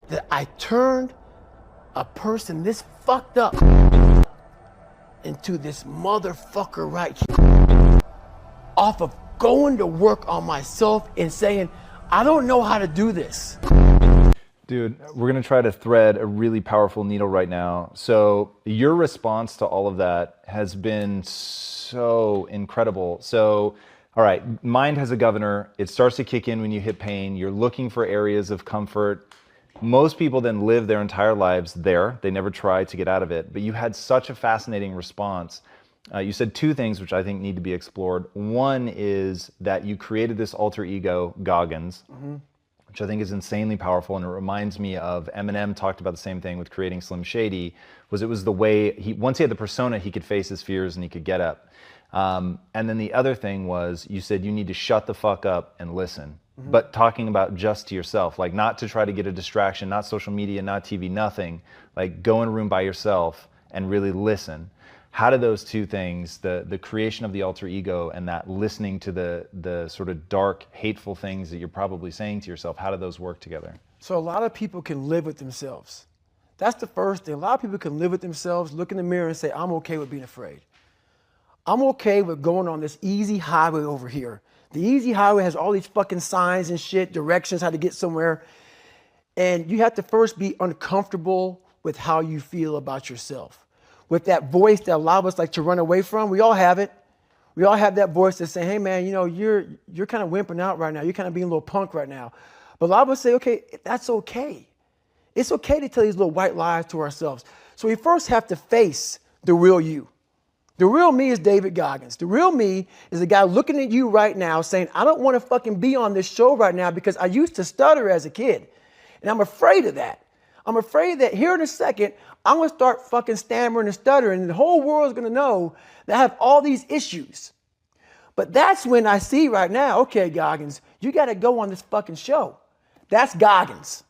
that I turned a person this fucked up into this motherfucker right here off of going to work on myself and saying, I don't know how to do this. Dude, we're gonna try to thread a really powerful needle right now. So your response to all of that has been so incredible. So, all right, mind has a governor. It starts to kick in when you hit pain. You're looking for areas of comfort. Most people then live their entire lives there. They never try to get out of it. But you had such a fascinating response. You said two things which I think need to be explored. One is that you created this alter ego, Goggins, which I think is insanely powerful, and it reminds me of Eminem talked about the same thing with creating Slim Shady. It was the way once he had the persona, he could face his fears and he could get up. And then the other thing was, you said you need to shut the fuck up and listen. But talking about just to yourself, like not to try to get a distraction, not social media, not TV, nothing. Like go in a room by yourself and really listen. How do those two things, the creation of the alter ego and that listening to the sort of dark, hateful things that you're probably saying to yourself, how do those work together? So a lot of people can live with themselves. That's the first thing. A lot of people can live with themselves, look in the mirror and say, I'm okay with being afraid. I'm okay with going on this easy highway over here. The easy highway has all these fucking signs and shit, directions, how to get somewhere. And you have to first be uncomfortable with how you feel about yourself. With that voice that a lot of us like to run away from. We all have it. We all have that voice that's saying, hey man, you know, you're kind of wimping out right now. You're kind of being a little punk right now. But a lot of us say, okay, that's okay. It's okay to tell these little white lies to ourselves. So we first have to face the real you. The real me is David Goggins. The real me is the guy looking at you right now saying, I don't want to fucking be on this show right now because I used to stutter as a kid. And I'm afraid of that. I'm afraid that here in a second, I'm going to start fucking stammering and stuttering and the whole world's going to know that I have all these issues. But that's when I see right now, okay, Goggins, you got to go on this fucking show. That's Goggins.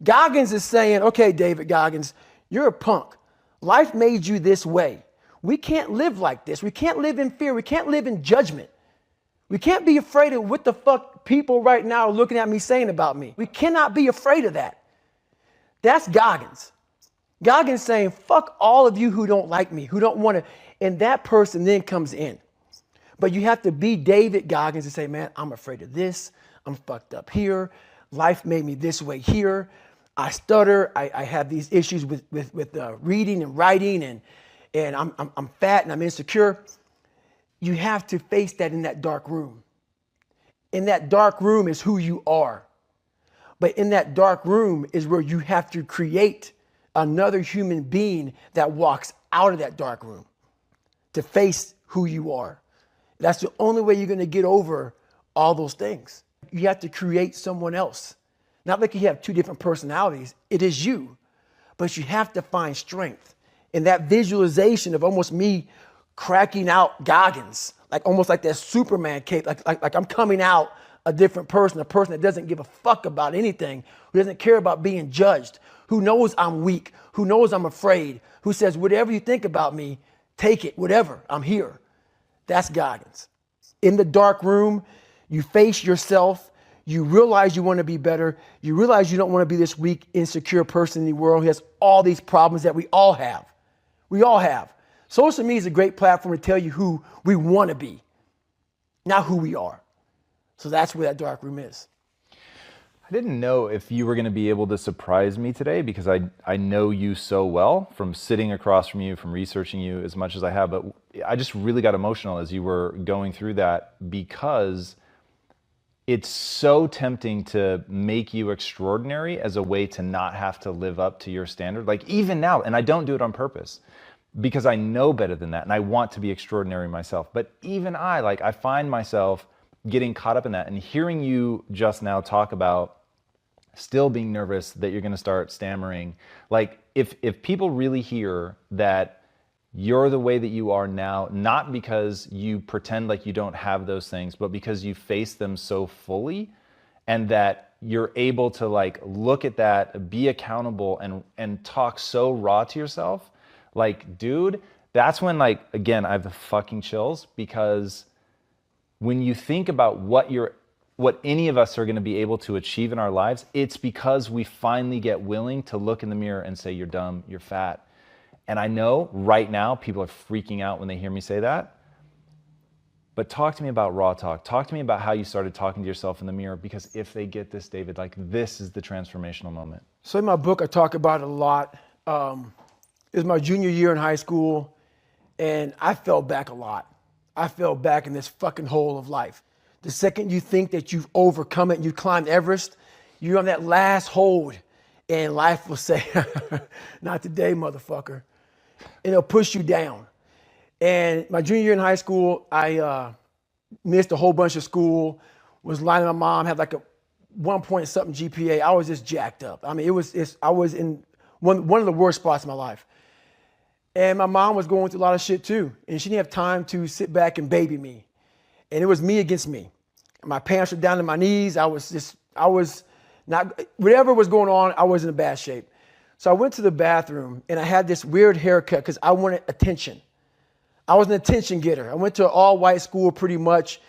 Goggins is saying, okay, David Goggins, you're a punk. Life made you this way. We can't live like this. We can't live in fear. We can't live in judgment. We can't be afraid of what the fuck people right now are looking at me saying about me. We cannot be afraid of that. That's Goggins. Goggins saying, fuck all of you who don't like me, who don't want to, and that person then comes in. But you have to be David Goggins and say, man, I'm afraid of this. I'm fucked up here. Life made me this way here. I stutter. I have these issues with reading and writing, and I'm fat and I'm insecure. You have to face that in that dark room. In that dark room is who you are. But in that dark room is where you have to create another human being that walks out of that dark room to face who you are. That's the only way you're going to get over all those things. You have to create someone else. Not like you have two different personalities. It is you. But you have to find strength in that visualization of almost me cracking out Goggins, like almost like that Superman cape, like I'm coming out a different person, a person that doesn't give a fuck about anything, who doesn't care about being judged, who knows I'm weak, who knows I'm afraid, who says, whatever you think about me, take it, whatever, I'm here. That's Goggins. In the dark room, you face yourself, you realize you want to be better, you realize you don't want to be this weak, insecure person in the world who has all these problems that we all have. We all have. Social media is a great platform to tell you who we want to be, not who we are. So that's where that dark room is. I didn't know if you were going to be able to surprise me today because I know you so well from sitting across from you, from researching you as much as I have, but I just really got emotional as you were going through that because it's so tempting to make you extraordinary as a way to not have to live up to your standard. Like even now, and I don't do it on purpose because I know better than that and I want to be extraordinary myself. But even I find myself getting caught up in that and hearing you just now talk about still being nervous that you're going to start stammering. Like if people really hear that you're the way that you are now, not because you pretend like you don't have those things, but because you face them so fully and that you're able to like look at that, be accountable and talk so raw to yourself, like, dude, that's when like, again, I have the fucking chills because when you think about what you're what any of us are going to be able to achieve in our lives, it's because we finally get willing to look in the mirror and say, you're dumb, you're fat. And I know right now people are freaking out when they hear me say that. But talk to me about raw talk. Talk to me about how you started talking to yourself in the mirror, because if they get this, David, like this is the transformational moment. So in my book, I talk about it a lot. It was my junior year in high school, and I fell back a lot. I fell back in this fucking hole of life. The second you think that you've overcome it and you climbed Everest, you're on that last hold, and life will say, not today, motherfucker. And it'll push you down. And my junior year in high school, I missed a whole bunch of school, was lying to my mom, had like a 1 point something GPA. I was just jacked up. I mean, I was in one of the worst spots in my life. And my mom was going through a lot of shit too. And she didn't have time to sit back and baby me. And it was me against me. My pants were down to my knees. I was not, whatever was going on, I was in a bad shape. So I went to the bathroom and I had this weird haircut because I wanted attention. I was an attention getter. I went to an all-white school pretty much.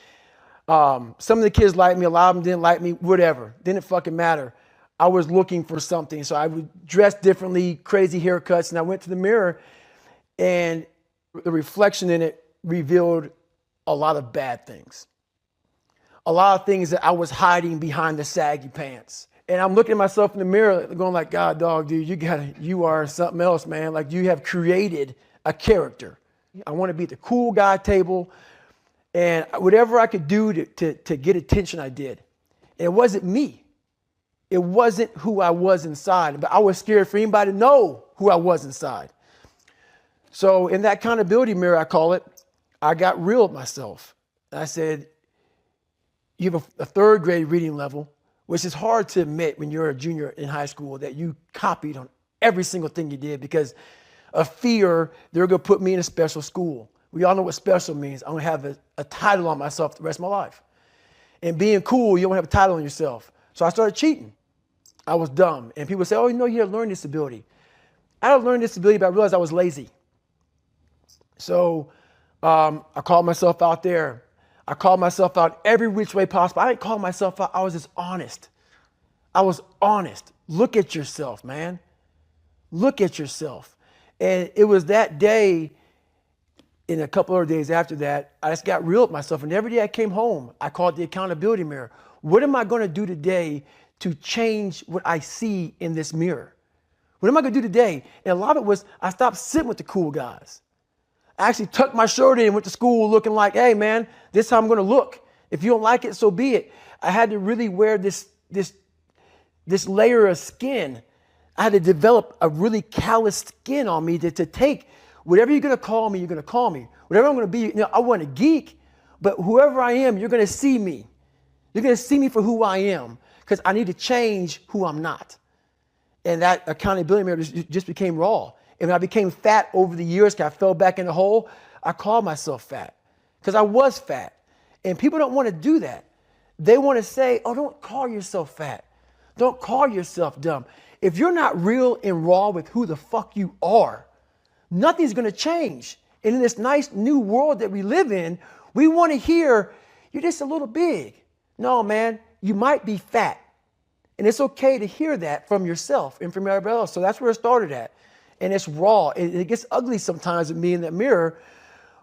Some of the kids liked me, a lot of them didn't like me, whatever. Didn't fucking matter. I was looking for something. So I would dress differently, crazy haircuts, and I went to the mirror and the reflection in it revealed a lot of bad things. A lot of things that I was hiding behind the saggy pants. And I'm looking at myself in the mirror going like, God, dog, dude, you are something else, man. Like you have created a character. I want to be at the cool guy table, and whatever I could do to get attention, I did. And it wasn't me. It wasn't who I was inside, but I was scared for anybody to know who I was inside. So in that accountability mirror, I call it, I got real with myself. And I said, you have a third grade reading level, which is hard to admit when you're a junior in high school that you copied on every single thing you did because of fear they're going to put me in a special school. We all know what special means. I'm going to have a title on myself the rest of my life. And being cool, you don't have a title on yourself. So I started cheating. I was dumb. And people say, oh, you know, you have a learning disability. I had a learning disability, but I realized I was lazy. So I called myself out there. I called myself out every which way possible. I didn't call myself out. I was just honest. I was honest. Look at yourself, man. Look at yourself. And it was that day, and a couple of days after that, I just got real with myself. And every day I came home, I called the accountability mirror. What am I going to do today to change what I see in this mirror? What am I going to do today? And a lot of it was I stopped sitting with the cool guys. I actually tucked my shirt in and went to school looking like, hey, man, this is how I'm going to look. If you don't like it, so be it. I had to really wear this layer of skin. I had to develop a really calloused skin on me to take whatever you're going to call me, you're going to call me. Whatever I'm going to be, you know, I wasn't a geek, but whoever I am, you're going to see me. You're going to see me for who I am because I need to change who I'm not. And that accountability mirror just became raw. And when I became fat over the years, because I fell back in the hole, I called myself fat because I was fat. And people don't want to do that. They want to say, oh, don't call yourself fat. Don't call yourself dumb. If you're not real and raw with who the fuck you are, nothing's going to change. And in this nice new world that we live in, we want to hear, you're just a little big. No, man, you might be fat. And it's okay to hear that from yourself and from everybody else. So that's where it started at. And it's raw. It gets ugly sometimes with me in that mirror.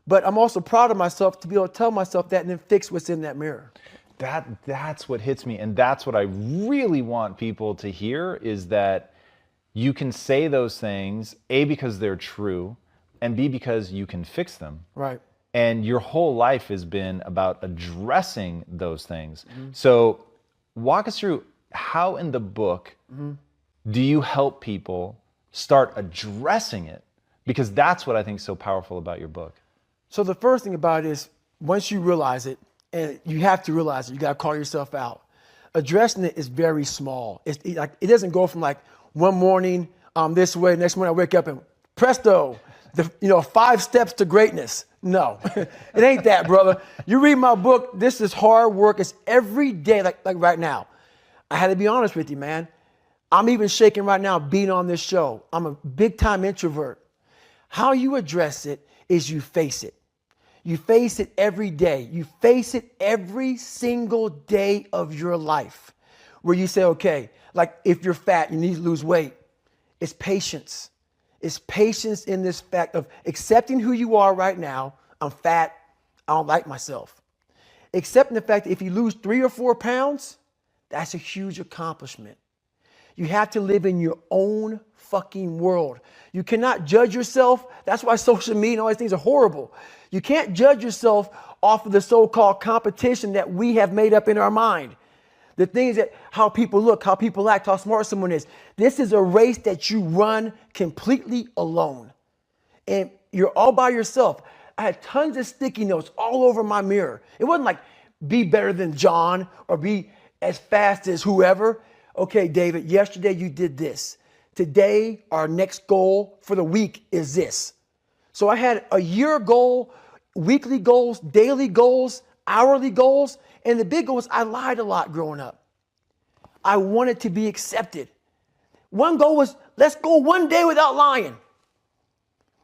But I'm also proud of myself to be able to tell myself that and then fix what's in that mirror. That's what hits me. And that's what I really want people to hear is that you can say those things, A, because they're true, and B, because you can fix them. Right. And your whole life has been about addressing those things. Mm-hmm. So walk us through how in the book do you help people start addressing it? Because that's what I think is so powerful about your book. So the first thing about it is once you realize it, and you have to realize it, you got to call yourself out. Addressing it is very small. It doesn't go from like one morning this way, next morning I wake up and presto, 5 steps to greatness. No, it ain't that, brother. You read my book, this is hard work. It's every day, like right now. I had to be honest with you, man. I'm even shaking right now being on this show. I'm a big time introvert. How you address it is you face it. You face it every day. You face it every single day of your life where you say, okay, like if you're fat, you need to lose weight. It's patience. It's patience in this fact of accepting who you are right now. I'm fat. I don't like myself. Accepting the fact that if you lose 3 or 4 pounds, that's a huge accomplishment. You have to live in your own fucking world. You cannot judge yourself. That's why social media and all these things are horrible. You can't judge yourself off of the so-called competition that we have made up in our mind. The things that, how people look, how people act, how smart someone is. This is a race that you run completely alone. And you're all by yourself. I had tons of sticky notes all over my mirror. It wasn't like be better than John or be as fast as whoever. Okay, David, yesterday you did this. Today, our next goal for the week is this. So I had a year goal, weekly goals, daily goals, hourly goals, and the big goal was I lied a lot growing up. I wanted to be accepted. One goal was, let's go one day without lying.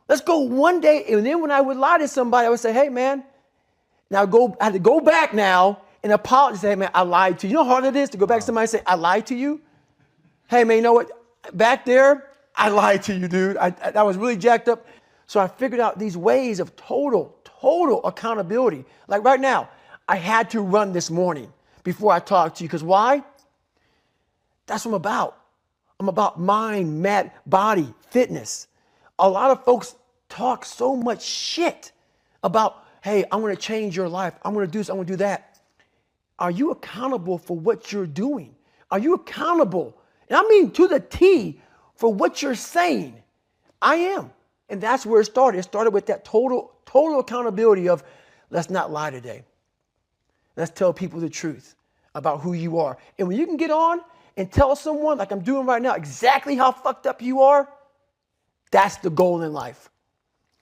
Let's go one day. And then when I would lie to somebody, I would say, hey, man, now I had to go back now and apologize. Say, hey, man, I lied to you. You know how hard it is to go back to somebody and say, I lied to you? Hey, man, you know what? Back there, I lied to you, dude. I was really jacked up. So I figured out these ways of total accountability. Like right now, I had to run this morning before I talked to you. Because why? That's what I'm about. I'm about mind, body, fitness. A lot of folks talk so much shit about, hey, I'm going to change your life. I'm going to do this. I'm going to do that. Are you accountable for what you're doing? Are you accountable? And I mean to the T for what you're saying. I am. And that's where it started. It started with that total accountability of let's not lie today. Let's tell people the truth about who you are. And when you can get on and tell someone, like I'm doing right now, exactly how fucked up you are, that's the goal in life.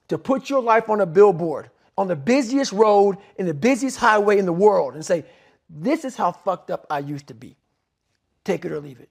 To put your life on a billboard, on the busiest road, in the busiest highway in the world, and say, this is how fucked up I used to be. Take it or leave it.